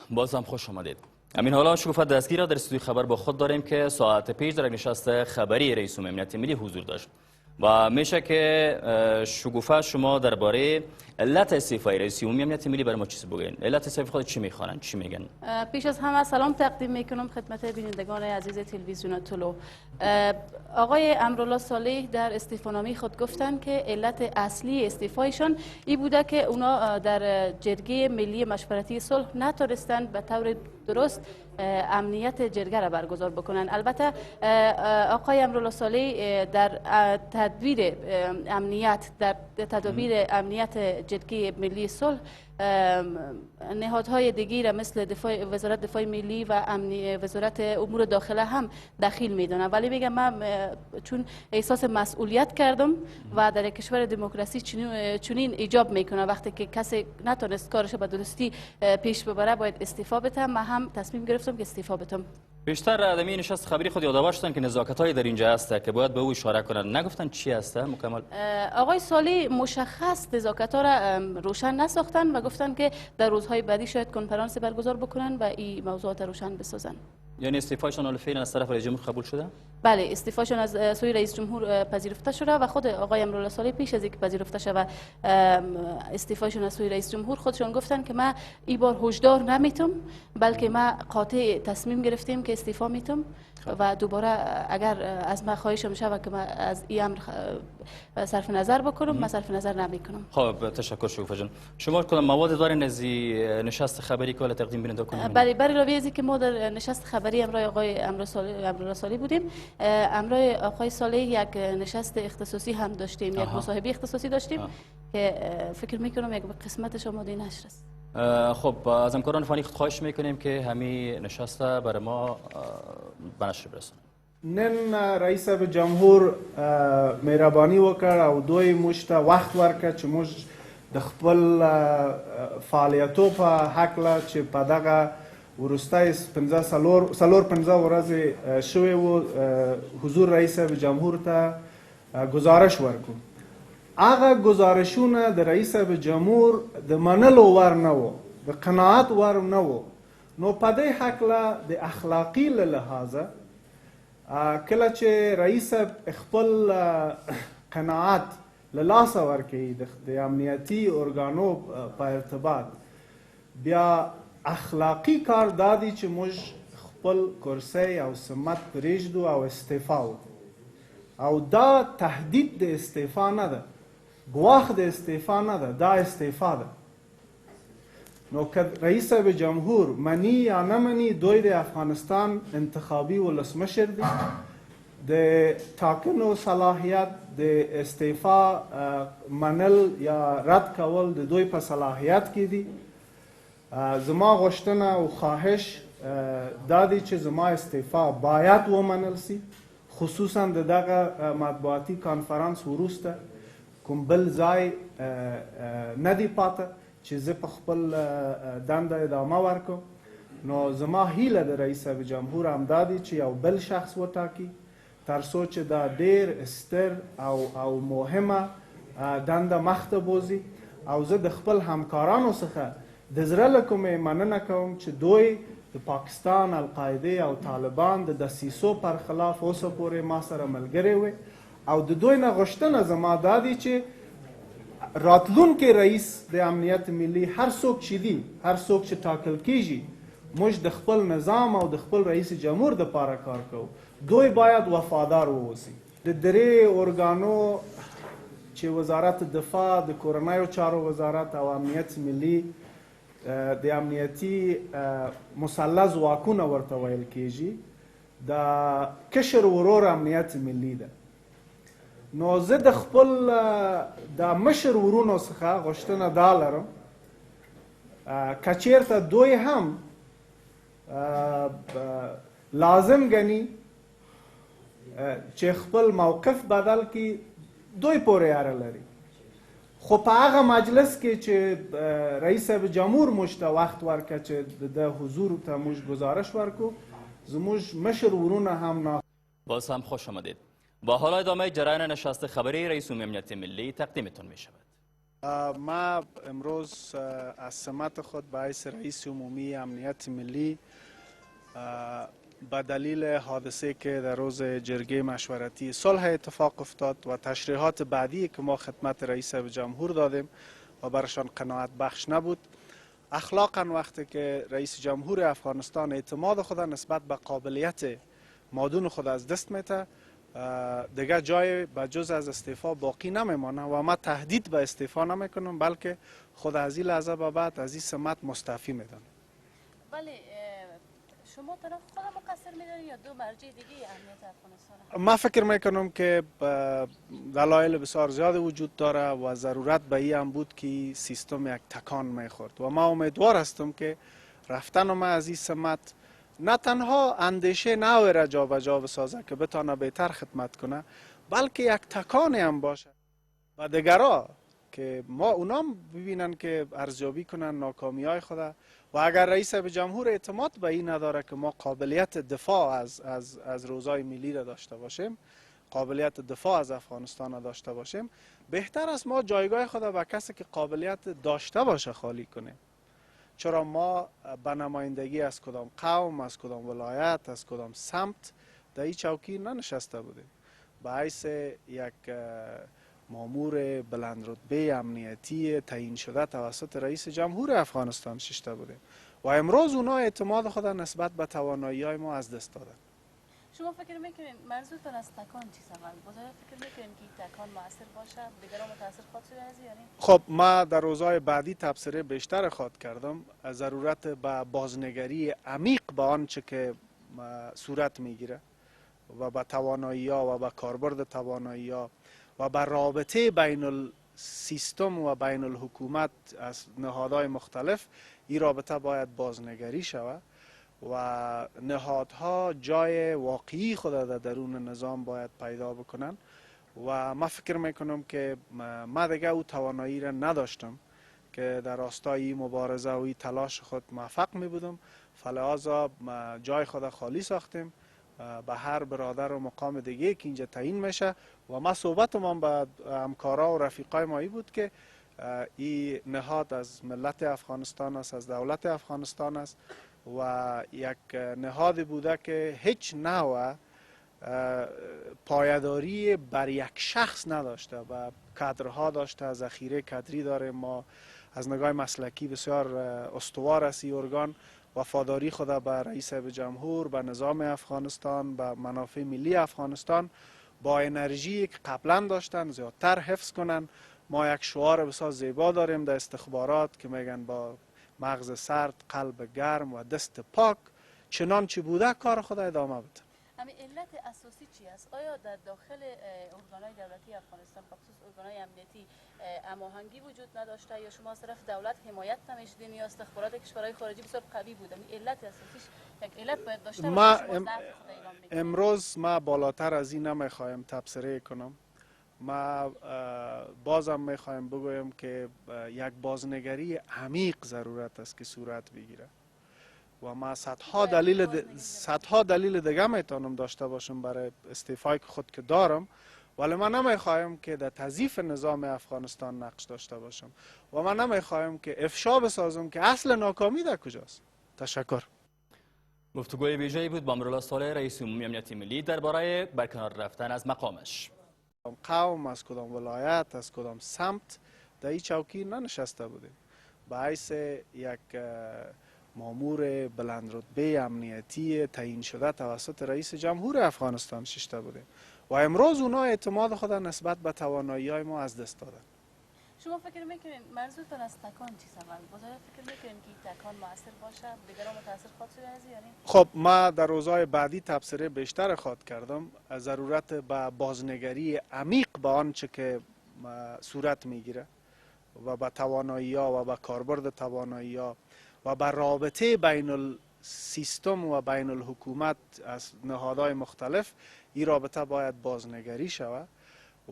باز هم خوش آمدید. امین حالا شکوفه دستگیر را در استودیو خبر با خود داریم که ساعت پیش در نشست خبری رئیس امنیت ملی حضور داشت و میشه که شکوفه شما درباره علت استعفای رئیس عمومی امنیت ملی برای ما چیزی بگین. علت استعفای خود چی میخوانن، چی میگن؟ پیش از همه سلام تقدیم میکنم خدمت بینندگان عزیز تلویزیون طلوع. آقای امرالله صالح در استعفانامه خود گفتند که علت اصلی استعفایشان این بوده که اونا در جرگه ملی مشورتی صلح نتونستند به طور درست امنیت جرگه را برگزار بکنن. البته آقای امرالله صالح در تدبیر امنیت جرگه ملی صلح نهادهای دیگه مثل وزارت دفاع ملی و وزارت امور داخله هم دخیل میدونم، ولی میگم من چون احساس مسئولیت کردم و در کشور دموکراسی چنین ایجاب میکنه وقتی که کسی نتونست کارش به درستی پیش ببره باید استعفا بده. من هم تصمیم گرفتم که استعفا بدم. بیشتر آدمی نشست خبری خود یادآور شدن که نزاکت‌های در اینجا هست که باید به او اشاره کنن، نگفتن چی هست مکمل؟ آقای صالح مشخص نزاکت‌ها را روشن نساختن و گفتن که در روزهای بعدی شاید کنفرانس برگزار بکنن و این موضوعات روشن بسازن. یعنی استعفایشان حالا فعلا از طرف رئیس جمهور قبول شده؟ بله، استعفاشون از سوی رئیس جمهور پذیرفته شده و خود آقای امرالله صالح پیش از اینکه پذیرفته شود استعفاشون از سوی رئیس جمهور خودشون گفتن که من این بار هشدار نمیتم بلکه من قاطع تصمیم گرفتیم که استعفا میتم و دوباره اگر از من خواهشم شود که من از این امر صرف نظر بکنم من صرف نظر نمیکنم. خب تشکر شکوفه جان. شما کدام مواد دارین از نشست خبری که تقدیم بیننده کنید؟ بله، برای راوی از که ما در نشست خبری امروز آقای امرالله صالح بودیم، امروز آقای صالح یک نشست اختصاصی هم داشتیم، یک مصاحبه اختصاصی داشتیم که فکر میکنم یک قسمتش آماده نشر است. خب از همکاران فنی خود خواهش میکنیم که همین نشست برای ما به نشر برسونن. نن رئیس جمهور مهربانی وکړ او دوی موږ ته وخت ورکړ چې موږ د خپل فعالیتو په هکله چې په دغه وروستی 15 ورځې شوې وو حضور رئیس جمهور ته گزارش ورکړو. هغه گزارشونه د رئیس جمهور د منلو ور نه وو، د قناعت ور نه وو. نو په دې هکله د اخلاقي له لحاظه کله چې رئیس خپل قناعت له لاسه ورکوي د امنیتي ارګانو په ارتباط، بیا اخلاقی کار دا دی چې موږ خپل کرسی او سمت پرېږدو او استعفا وکړو. او دا تهدید د استعفا نه ده، ګواښ د استعفا نه ده، دا استعفا ده. نو که رئیس جمهور منی یا نه منی، دوی د افغانستان انتخابي ولسمشر دی، د ټاکنو صلاحیت د استعفا منل یا رد کول د دوی په صلاحیت کې دی. زما غوښتنه او خواهش دا دی چې زما استعفا باید ومنل سي، خصوصا د دغه مطبوعاتي کانفرانس وروسته کوم بل ځای نه دی پاته چې زه په خپل دنده ادامه ورکړم. نو زما هیله د رئیس جمهور همدا دی چې یو بل شخص وټاکي تر څو چې دا ډیر ستر او مهمه دنده مخته بوزي. او زه د خپل همکارانو څخه د زړه له کومې مننه کوم چې دوی د پاکستان، القاعده او طالبان د دسیسو پر خلاف اوسه پورې ما سره ملګري وي. او د دوی نه غوښتنه زما دا دی چې راتلونکي رئیس د امنیت ملی هر څوک چې دی، هر څوک چې ټاکل کیږي، موږ د خپل نظام او د خپل رئیس جمهور دپاره کار کوو. دوی باید وفادار واوسي. د درې ارګانو چې وزارت دفاع، د کورنیو چارو وزارت او امنیت ملی، د امنیتي مثلث ځواکونه ورته ویل کیږي، د کشر ورور امنیت ملی ده. نو زه د خپل د مشر ورونو څخه غوښتنه دا لرم که چیرته دوی هم لازم ګڼي چې خپل موقف بدل کړي، دوی پورې اړه لري. خو په هغه مجلس کې چې رئیس جمهور موږ ته وخت ورکړه چې د حضور ته موږ گزارش ورکو، زموږ مشر ورونه هم باز هم خوش آمدید. با حال ادامه جریان نشست خبری رئیس امنیت ملی تقدیمتون می شود. ما امروز از سمت خود به حیث رئیس عمومی امنیت ملی به دلیل حادثه که در روز جرگه مشورتی صلح اتفاق افتاد و تشریحات بعدی که ما خدمت رئیس جمهور دادیم و برشان قناعت بخش نبود، اخلاقا وقتی که رئیس جمهور افغانستان اعتماد خود نسبت به قابلیت مادون خود از دست میته، دیگه جای به جز از استعفا باقی نمیمانه و ما تهدید به استعفا نمیکنم، بلکه خود از این لحظه به بعد از این سمت مستعفی میدم. ولی شما طرف خود مقصر میدونی یا دو مرجع دیگه امنیت افغانستان؟ ما فکر میکنم که دلایل بسیار زیاد وجود داره و ضرورت به این هم بود که سیستم یک تکان میخورد و ما امیدوار هستم که رفتن ما از این سمت نه تنها اندیشه نوی را جا به جا بسازه که بتانه بهتر خدمت کنه، بلکه یک تکانی هم باشه و دیگرا که ما اونام ببینن که ارزیابی کنن ناکامی های خود و اگر رئیس جمهور اعتماد به این نداره که ما قابلیت دفاع از روزای ملی را داشته باشیم، قابلیت دفاع از افغانستان را داشته باشیم، بهتر است ما جایگاه خود به کسی که قابلیت داشته باشه خالی کنیم. چرا ما به نمایندگی از کدام قوم، از کدام ولایت، از کدام سمت در این چوکی ننشسته بودیم. به حیث یک مامور بلند رتبه امنیتی تعیین شده توسط رئیس جمهور افغانستان ششته بودیم و امروز اونا اعتماد خود نسبت به توانایی های ما از دست دادن. شما فکر میکنین منظورتان از تکان چی سوال؟ بازار فکر میکنین که تکان موثر باشه؟ دیگران متاثر خواهد شده از یعنی؟ خب ما در روزهای بعدی تبصره بیشتر خواهد کردم از ضرورت به بازنگری عمیق به آنچه که صورت میگیره و به توانایی ها و به کاربرد توانایی ها و به رابطه بین السیستم و بین الحکومت از نهادهای مختلف. این رابطه باید بازنگری شود و نهادها جای واقعی خود در درون نظام باید پیدا بکنن و ما فکر میکنم که ما دیگه او توانایی را نداشتم که در راستای مبارزه و تلاش خود موفق می بودم، فلذا جای خود خالی ساختیم به هر برادر و مقام دیگه که اینجا تعیین میشه و ما صحبتمان با همکارا و رفیقای ما بود که این نهاد از ملت افغانستان است، از دولت افغانستان است و یک نهادی بوده که هیچ نوع پایداری بر یک شخص نداشته و کادرها داشته، ذخیره کادری داره. ما از نگاه مسلکی بسیار استوار است این ارگان، وفاداری خود به رئیس جمهور، به نظام افغانستان، به منافع ملی افغانستان با انرژی که قبلا داشتن زیادتر حفظ کنن. ما یک شعار بسیار زیبا داریم در استخبارات که میگن با مغز سرد، قلب گرم و دست پاک چنانچه بوده کار خود ادامه بده. همین علت اساسی چی است؟ آیا در داخل ارگان‌های دولتی افغانستان بخصوص ارگان‌های امنیتی هماهنگی وجود نداشته یا شما از طرف دولت حمایت نمی‌شدین یا استخبارات کشورهای خارجی بسیار قوی بود؟ همین علت اساسیش یک علت باید داشته باشه. امروز ما بالاتر از این نمیخوایم تبصره کنم. ما بازم میخوایم بگویم که یک بازنگری عمیق ضرورت است که صورت بگیره و ما صدها دلیل دیگه میتونم داشته باشم برای استعفای خود که دارم، ولی من نمیخوایم که در تضعیف نظام افغانستان نقش داشته باشم و من نمیخوایم که افشا بسازم که اصل ناکامی در کجاست. تشکر. گفتگوی ویژه‌ای بود با امرالله صالح رئیس عمومی امنیت ملی درباره برکنار رفتن از مقامش. قوم، از کدام ولایت، از کدام سمت در این چوکی ننشسته بودیم. به حیث یک مامور بلند رتبه امنیتی تعیین شده توسط رئیس جمهور افغانستان ششته بودیم و امروز اونا اعتماد خود نسبت به توانایی های ما از دست دادن. شما فکر میکنین منظورتان از تکان چی سوال؟ بازار فکر میکنین که تکان موثر باشه؟ دیگران متاثر خواهد شده از یعنی؟ خب ما در روزهای بعدی تبصره بیشتر خواهد کردم از ضرورت به بازنگری عمیق به آنچه که صورت میگیره و به توانایی ها و به کاربرد توانایی ها و به رابطه بین السیستم و بین الحکومت از نهادهای مختلف. این رابطه باید بازنگری شود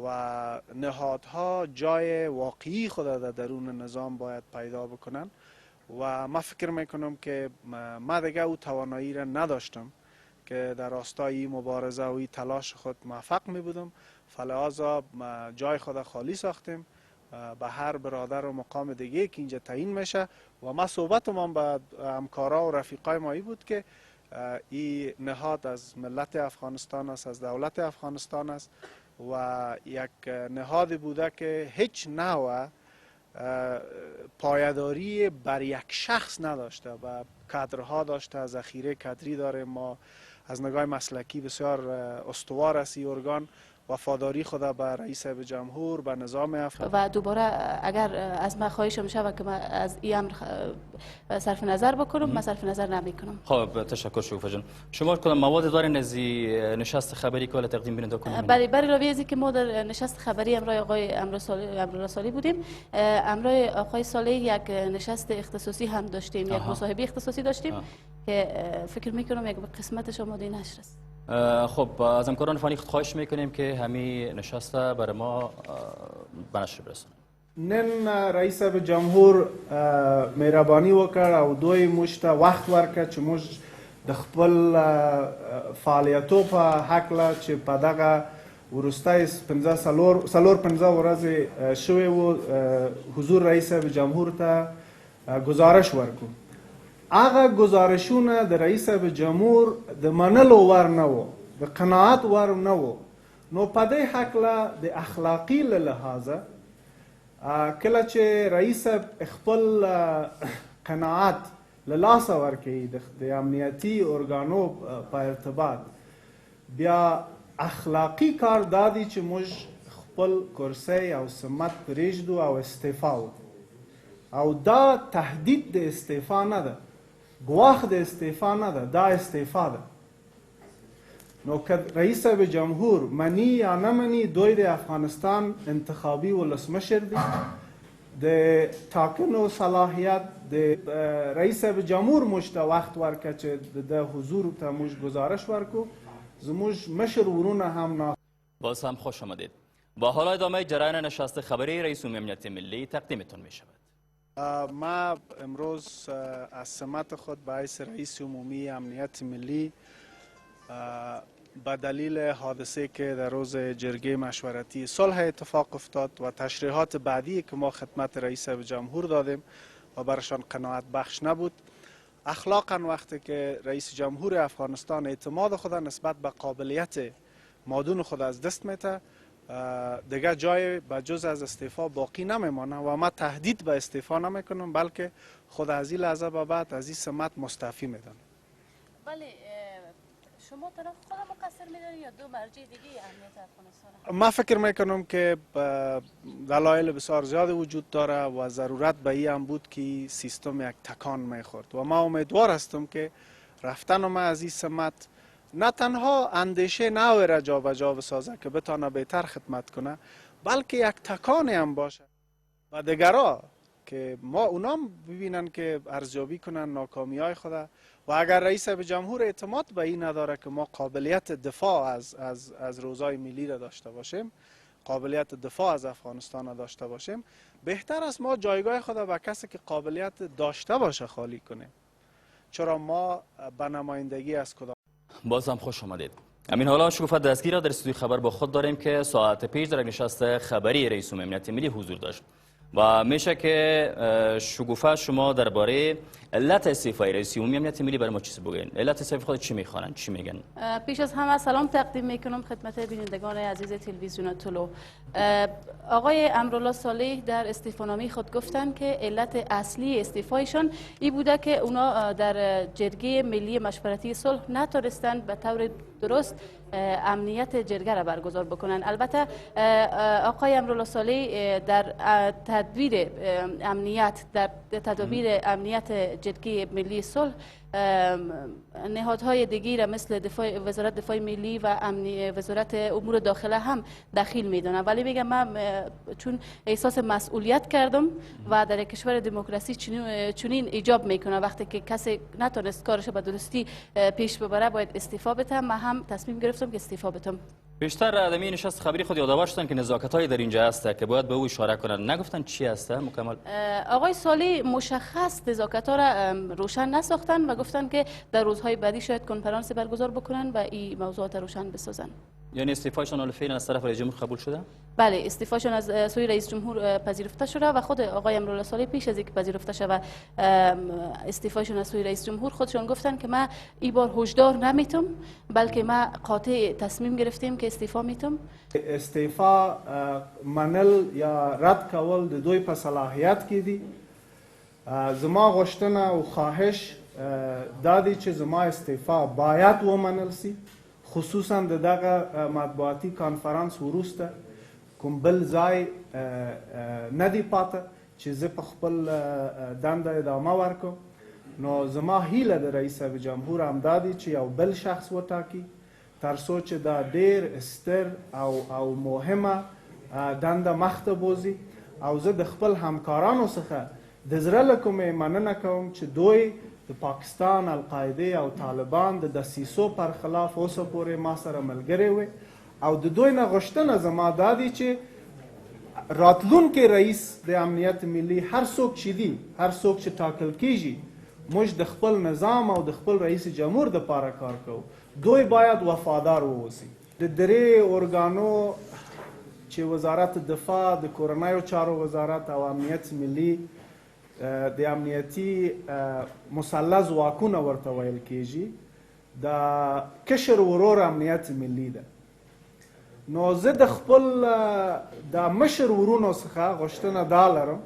و نهادها جای واقعی خود در درون نظام باید پیدا بکنن و ما فکر میکنم که ما دیگه او توانایی را نداشتم که در راستای مبارزه و تلاش خود موفق می بودم، فلذا جای خود خالی ساختیم به هر برادر و مقام دیگه که اینجا تعیین میشه. و ما صحبتمان با همکارا و رفیقای ما بود که این نهاد از ملت افغانستان است، از دولت افغانستان است و یک نهاد بوده که هیچ نوع پایداری بر یک شخص نداشته و کادرها داشته، ذخیره کادری داره. ما از نگاه مسلکی بسیار استوار است این ارگان، وفاداری خود به رئیس جمهور، به نظام افغانستان. و دوباره اگر از من خواهش میشه که من از این امر صرف نظر بکنم، من صرف نظر نمیکنم. خب تشکر شکوفه جان. شما کدام مواد دارین از نشست خبری که تقدیم بیننده کنیم؟ برای راوی ازی که ما در نشست خبری امرای آقای امرالله صالح بودیم، امرای آقای صالح یک نشست اختصاصی هم داشتیم، یک مصاحبه اختصاصی داشتیم که فکر میکنم یک قسمتش آماده نشر است. خب از همکاران فنی خواهش میکنیم که همین نشست برای ما به نشر برسونن. نن رئیس جمهور مهربانی وکړ او دوی موږ ته وخت ورکړ چې موږ د خپل فعالیتو په هکله چې په دغه وروستی 15 ورځې شوې وو حضور رئیس جمهور ته گزارش ورکړو. هغه گزارشونه د رئیس جمهور د منلو ور نه وو، د قناعت ور نه وو. نو په دې هکله د اخلاقي له لحاظه کله چې رئیس خپل قناعت له لاسه ورکوي د امنیتي ارګانو په ارتباط، بیا اخلاقي کار دا دی چې موږ خپل کرسی او سمت پرېږدو او استعفا وکړو. او دا تهدید د استعفا نه ده، ګواښ د استعفا نه ده، دا استعفا ده. نو که رئیس جمهور منی یا نه منی، دوی د افغانستان انتخابي ولسمشر دی، د ټاکنو صلاحیت د رئیس جمهور موږ ته وخت ورکړه چې د حضور ته موږ گزارش ورکو. زموږ مشر ورونه هم باز هم خوش آمدید. با حال ادامه جریان نشست خبری رئیس عمومی امنیت ملی تقدیمتون می شود. ما امروز از سمت خود به حیث رئیس عمومی امنیت ملی به دلیل حادثه که در روز جرگه مشورتی صلح اتفاق افتاد و تشریحات بعدی که ما خدمت رئیس جمهور دادیم و برشان قناعت بخش نبود، اخلاقا وقتی که رئیس جمهور افغانستان اعتماد خود نسبت به قابلیت مادون خود از دست میته، دیگه جای به جز از استعفا باقی نمیمانه و ما تهدید به استعفا نمیکنم، بلکه خود از این لحظه به بعد از این سمت مستعفی میدانم. بله، شما طرف خود مقصر میدونید یا دو مرجع دیگه امنیت افغانستان؟ ما فکر میکنم که دلایل بسیار زیاد وجود داره و ضرورت به این هم بود که سیستم یک تکان میخورد و ما امیدوار هستم که رفتن ما از این سمت نه تنها اندیشه نوی را جا به جا بسازه که بتانه بهتر خدمت کنه، بلکه یک تکانی هم باشه و دیگرها که ما اونام ببینن که ارزیابی کنن ناکامی های خود. و اگر رئیس جمهور اعتماد به این نداره که ما قابلیت دفاع از روزای ملی را داشته باشیم، قابلیت دفاع از افغانستان را داشته باشیم، بهتر است ما جایگاه خود به کسی که قابلیت داشته باشه خالی کنیم، چرا ما به نمایندگی از کدام. باز هم خوش آمدید. امین حالا شکوفه دستگیر را در استودیوی خبر با خود داریم که ساعت پیش در نشست خبری رئیس عمومی امنیت ملی حضور داشت و میشه که شکوفه شما درباره علت استعفای رئیس عمومی امنیت ملی برای ما چیزی بگین؟ علت استعفای خود چی میخوانن؟ چی میگن؟ پیش از همه سلام تقدیم میکنم خدمت بینندگان عزیز تلویزیون طلوع. آقای امرالله صالح در استعفانامه خود گفتند که علت اصلی استعفایشان این بوده که اونا در جرگه ملی مشورتی صلح نتونستند به طور درست امنیت جرگه را برگزار بکنن. البته آقای امرالله صالح در تدبیر امنیت، در تدابیر امنیت جرگه ملی صلح نهادهای دیگری را مثل وزارت دفاع ملی و وزارت امور داخله هم دخیل میدونم، ولی میگم من چون احساس مسئولیت کردم و در کشور دموکراسی چنین ایجاب میکنه وقتی که کسی نتونست کارش به درستی پیش ببره باید استعفا بدم. من هم تصمیم گرفتم که استعفا بدم. بیشتر آدمی نشست خبری خود یادآور شدن که نزاکت‌های در اینجا هست که باید به او اشاره کنن، نگفتن چی هست مکمل؟ آقای صالح مشخص نزاکت‌ها را روشن نساختن و گفتن که در روزهای بعدی شاید کنفرانس برگزار بکنن و این موضوعات روشن بسازن. یعنی استعفایشان حال فعلا از طرف رئیس جمهور قبول شده؟ بله، استعفاشون از سوی رئیس جمهور پذیرفته شده و خود آقای امرالله صالح پیش از اینکه پذیرفته شود استعفاشون از سوی رئیس جمهور خودشون گفتن که ما این بار هشدار نمیتم، بلکه ما قاطع تصمیم گرفتیم که استعفا میتم. استعفا منل یا رد کول د دوی په صلاحیت کې دي. زما غوښتنه او خواهش دا دی چې زما استعفا باید ومنل سي، خصوصا د دغه مطبوعاتي کانفرانس وروسته کوم بل ځای نه دی پاته چې زه په خپل دنده ادامه ورکړم. نو زما هیله د رئیس جمهور همدا دی چې یو بل شخص وټاکي تر څو چې دا ډیر ستر او مهمه دنده مخته بوزي. او زه د خپل همکارانو څخه د زړه له کومې مننه کوم چې دوی د پاکستان، القاعده او طالبان د دسیسو پر خلاف اوسه پورې ما سره ملګري وي. او د دوی نه غوښتنه زما دا دی چې راتلونکي رئیس د امنیت ملي هر څوک چې دی، هر څوک چې ټاکل کیږي، موږ د خپل نظام او د خپل رئیس جمهور دپاره کار کوو. دوی باید وفادار واوسي. د درې ارګانو چې وزارت دفاع، د کورنیو چارو وزارت او امنیت ملي، د امنیتي مثلث ځواکونه ورته ویل کیږي، د کشر ورور امنیت ملي ده. نو زه د خپل د مشر ورونو څخه غوښتنه دا لرم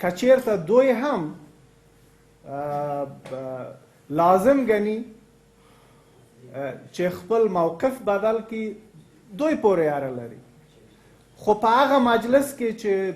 که چیرته دوی هم لازم ګڼي چې خپل موقف بدل کړي، دوی پورې اړه لري. خو په هغه مجلس کې چې